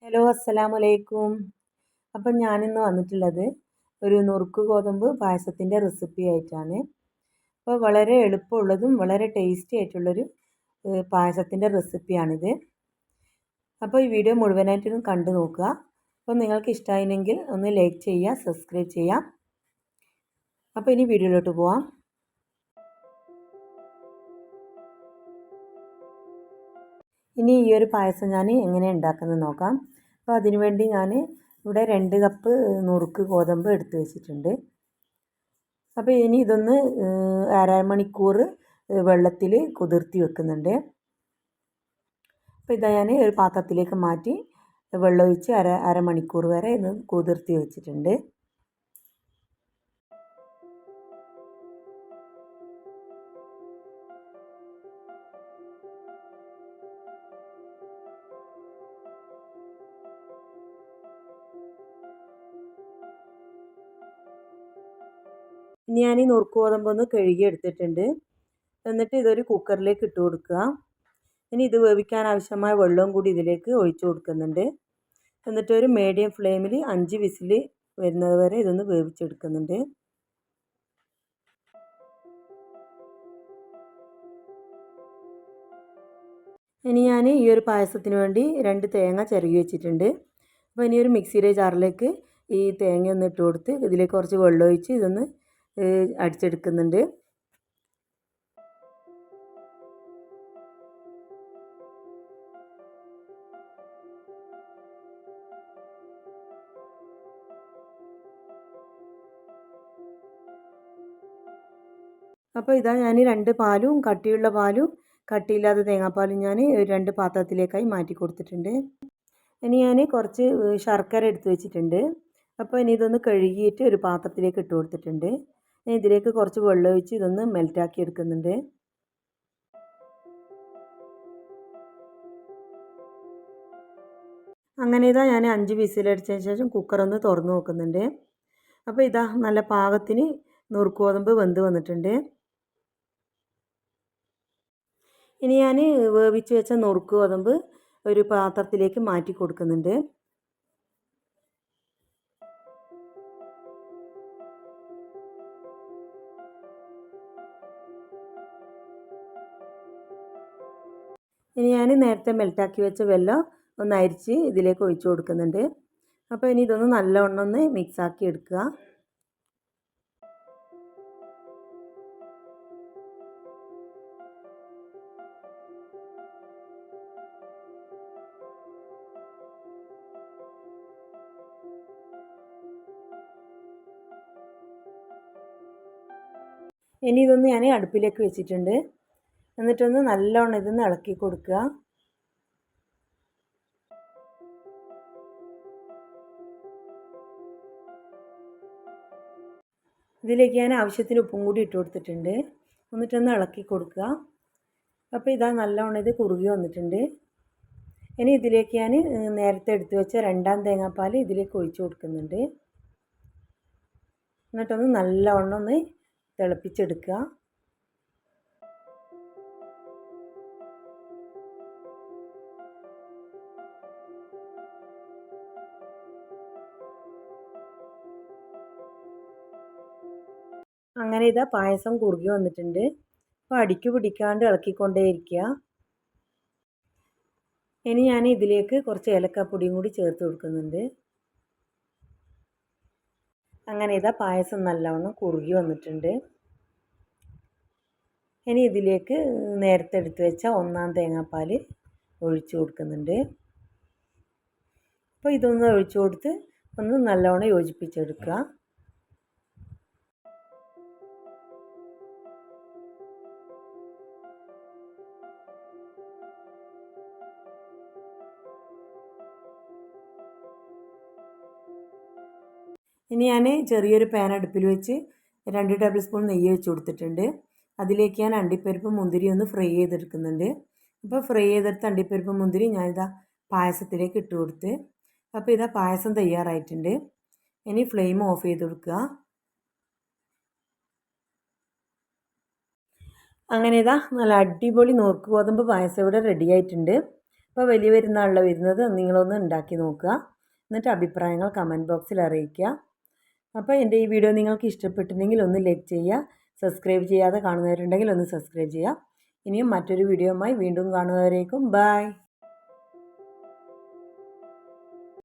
Hello അസ്സലാമു അലൈക്കും. അപ്പം ഞാനിന്ന് വന്നിട്ടുള്ളത് ഒരു നുറുക്ക് ഗോതമ്പ് പായസത്തിൻ്റെ റെസിപ്പി ആയിട്ടാണ്. അപ്പോൾ വളരെ എളുപ്പമുള്ളതും വളരെ ടേസ്റ്റി ആയിട്ടുള്ളൊരു പായസത്തിൻ്റെ റെസിപ്പിയാണിത്. അപ്പോൾ ഈ വീഡിയോ മുഴുവനായിട്ടൊന്ന് കണ്ടു നോക്കുക. അപ്പോൾ നിങ്ങൾക്ക് ഇഷ്ടമായില്ലെങ്കിൽ ഒന്ന് ലൈക്ക് ചെയ്യുക, സബ്സ്ക്രൈബ് ചെയ്യാം. അപ്പോൾ ഇനി വീഡിയോയിലോട്ട് പോവാം. ഇനി ഈ ഒരു പായസം ഞാൻ എങ്ങനെ ഉണ്ടാക്കുന്നത് നോക്കാം. അപ്പോൾ അതിനുവേണ്ടി ഞാൻ ഇവിടെ 2 കപ്പ് നുറുക്ക് ഗോതമ്പ് എടുത്ത് വെച്ചിട്ടുണ്ട്. അപ്പോൾ ഇനി ഇതൊന്ന് അരമണിക്കൂർ വെള്ളത്തിൽ കുതിർത്തി വെക്കുന്നുണ്ട്. അപ്പോൾ ഇതാ ഞാൻ ഒരു പാത്രത്തിലേക്ക് മാറ്റി വെള്ളമൊഴിച്ച് അരമണിക്കൂർ വരെ ഇത് കുതിർത്തി വെച്ചിട്ടുണ്ട്. ഇനി ഞാൻ ഈ നുറുക്ക് ഗോതമ്പൊന്ന് കഴുകി എടുത്തിട്ടുണ്ട്. എന്നിട്ട് ഇതൊരു കുക്കറിലേക്ക് ഇട്ട് കൊടുക്കുക. ഇനി ഇത് വേവിക്കാൻ ആവശ്യമായ വെള്ളവും കൂടി ഇതിലേക്ക് ഒഴിച്ചു കൊടുക്കുന്നുണ്ട്. എന്നിട്ട് ഒരു മീഡിയം ഫ്ലെയിമിൽ 5 വിസിൽ വരുന്നത് വരെ ഇതൊന്ന് വേവിച്ചെടുക്കുന്നുണ്ട്. ഇനി ഞാൻ ഈ ഒരു പായസത്തിന് വേണ്ടി 2 തേങ്ങ ചിരകി വെച്ചിട്ടുണ്ട്. അപ്പോൾ ഇനി ഒരു മിക്സിയുടെ ജാറിലേക്ക് ഈ തേങ്ങ ഒന്ന് ഇട്ട് കൊടുത്ത് ഇതിലേക്ക് കുറച്ച് വെള്ളം ഒഴിച്ച് ഇതൊന്ന് അടിച്ചെടുക്കുന്നുണ്ട്. അപ്പോൾ ഇതാ ഞാൻ 2 പാലും കട്ടിയുള്ള പാലും കട്ടിയില്ലാത്ത തേങ്ങാപ്പാലും ഞാൻ 2 പാത്രത്തിലേക്കായി മാറ്റി കൊടുത്തിട്ടുണ്ട്. ഇനി ഞാൻ കുറച്ച് ശർക്കര എടുത്ത് വെച്ചിട്ടുണ്ട്. അപ്പോൾ ഇനി ഇതൊന്ന് കഴുകിയിട്ട് ഒരു പാത്രത്തിലേക്ക് ഇട്ട് കൊടുത്തിട്ടുണ്ട്. ഇനി ഇതിലേക്ക് കുറച്ച് വെള്ളം ഒഴിച്ച് ഇതൊന്ന് മെൽറ്റാക്കി എടുക്കുന്നുണ്ട്. അങ്ങനെ ഇതാ ഞാൻ 5 വിസിലടിച്ചതിന് ശേഷം കുക്കറൊന്ന് തുറന്ന് നോക്കുന്നുണ്ട്. അപ്പോൾ ഇതാ നല്ല പാകത്തിന് നുറുക്ക് ഗോതമ്പ് വെന്ത് വന്നിട്ടുണ്ട്. ഇനി ഞാൻ വേവിച്ച് വെച്ച നുറുക്ക് ഗോതമ്പ് ഒരു പാത്രത്തിലേക്ക് മാറ്റി കൊടുക്കുന്നുണ്ട്. ഇനി ഞാൻ നേരത്തെ മെൽറ്റാക്കി വെച്ച വെള്ളം ഒന്ന് അരിച്ച് ഇതിലേക്ക് ഒഴിച്ചു കൊടുക്കുന്നുണ്ട്. അപ്പോൾ ഇനി ഇതൊന്ന് നല്ലവണ്ണം ഒന്ന് മിക്സാക്കി എടുക്കുക. ഇനി ഇതൊന്ന് ഞാൻ അടുപ്പിലേക്ക് വെച്ചിട്ടുണ്ട്. എന്നിട്ടൊന്ന് നല്ലവണ്ണം ഇതൊന്ന് ഇളക്കി കൊടുക്കുക. ഇതിലേക്ക് ഞാൻ ആവശ്യത്തിന് ഉപ്പും കൂടി ഇട്ട് കൊടുത്തിട്ടുണ്ട്. എന്നിട്ടൊന്ന് ഇളക്കി കൊടുക്കുക. അപ്പോൾ ഇതാ നല്ലവണ്ണം ഇത് കുറുകി വന്നിട്ടുണ്ട്. ഇനി ഇതിലേക്ക് ഞാൻ നേരത്തെ എടുത്തു വെച്ച 2ാം തേങ്ങാപ്പാൽ ഇതിലേക്ക് ഒഴിച്ചു കൊടുക്കുന്നുണ്ട്. എന്നിട്ടൊന്ന് നല്ലവണ്ണം ഒന്ന് തിളപ്പിച്ചെടുക്കുക. അങ്ങനെ ഇതാ പായസം കുറുകി വന്നിട്ടുണ്ട്. അപ്പോൾ അടിക്ക് പിടിക്കാണ്ട് ഇളക്കിക്കൊണ്ടേയിരിക്കുക. ഇനി ഞാൻ ഇതിലേക്ക് കുറച്ച് ഏലക്കാപ്പൊടിയും കൂടി ചേർത്ത് കൊടുക്കുന്നുണ്ട്. അങ്ങനെ ഇതാ പായസം നല്ലവണ്ണം കുറുകി വന്നിട്ടുണ്ട്. ഇനി ഇതിലേക്ക് നേരത്തെ എടുത്ത് വെച്ച 1ാം തേങ്ങാപ്പാൽ ഒഴിച്ചു കൊടുക്കുന്നുണ്ട്. അപ്പോൾ ഇതൊന്ന് ഒഴിച്ചു കൊടുത്ത് ഒന്ന് നല്ലവണ്ണം യോജിപ്പിച്ചെടുക്കുക. ഇനി ഞാൻ ചെറിയൊരു പാൻ അടുപ്പിൽ വെച്ച് 2 ടേബിൾ സ്പൂൺ നെയ്യ് വെച്ച് കൊടുത്തിട്ടുണ്ട്. അതിലേക്ക് ഞാൻ അണ്ടിപ്പരിപ്പ് മുന്തിരി ഒന്ന് ഫ്രൈ ചെയ്തെടുക്കുന്നുണ്ട്. അപ്പോൾ ഫ്രൈ ചെയ്തെടുത്ത അണ്ടിപ്പരിപ്പ് മുന്തിരി ഞാനിതാ പായസത്തിലേക്ക് ഇട്ട് കൊടുത്ത്. അപ്പോൾ ഇതാ പായസം തയ്യാറായിട്ടുണ്ട്. ഇനി ഫ്ലെയിം ഓഫ് ചെയ്ത് കൊടുക്കുക. അങ്ങനെ ഇതാ നല്ല അടിപൊളി നുറുക്ക് ഗോതമ്പ് പായസം ഇവിടെ റെഡി ആയിട്ടുണ്ട്. അപ്പോൾ വലിയ പെരുന്നാളിലാണ് വരുന്നത്, നിങ്ങളൊന്ന് ഉണ്ടാക്കി നോക്കുക. എന്നിട്ട് അഭിപ്രായങ്ങൾ കമൻറ്റ് ബോക്സിൽ അറിയിക്കുക. അപ്പോൾ എൻ്റെ ഈ വീഡിയോ നിങ്ങൾക്ക് ഇഷ്ടപ്പെട്ടിട്ടുണ്ടെങ്കിൽ ഒന്ന് ലൈക്ക് ചെയ്യുക. സബ്സ്ക്രൈബ് ചെയ്യാതെ കാണുന്നവരുണ്ടെങ്കിൽ ഒന്ന് സബ്സ്ക്രൈബ് ചെയ്യുക. ഇനിയും മറ്റൊരു വീഡിയോയുമായി വീണ്ടും കാണുന്നവരേക്കും ബൈ.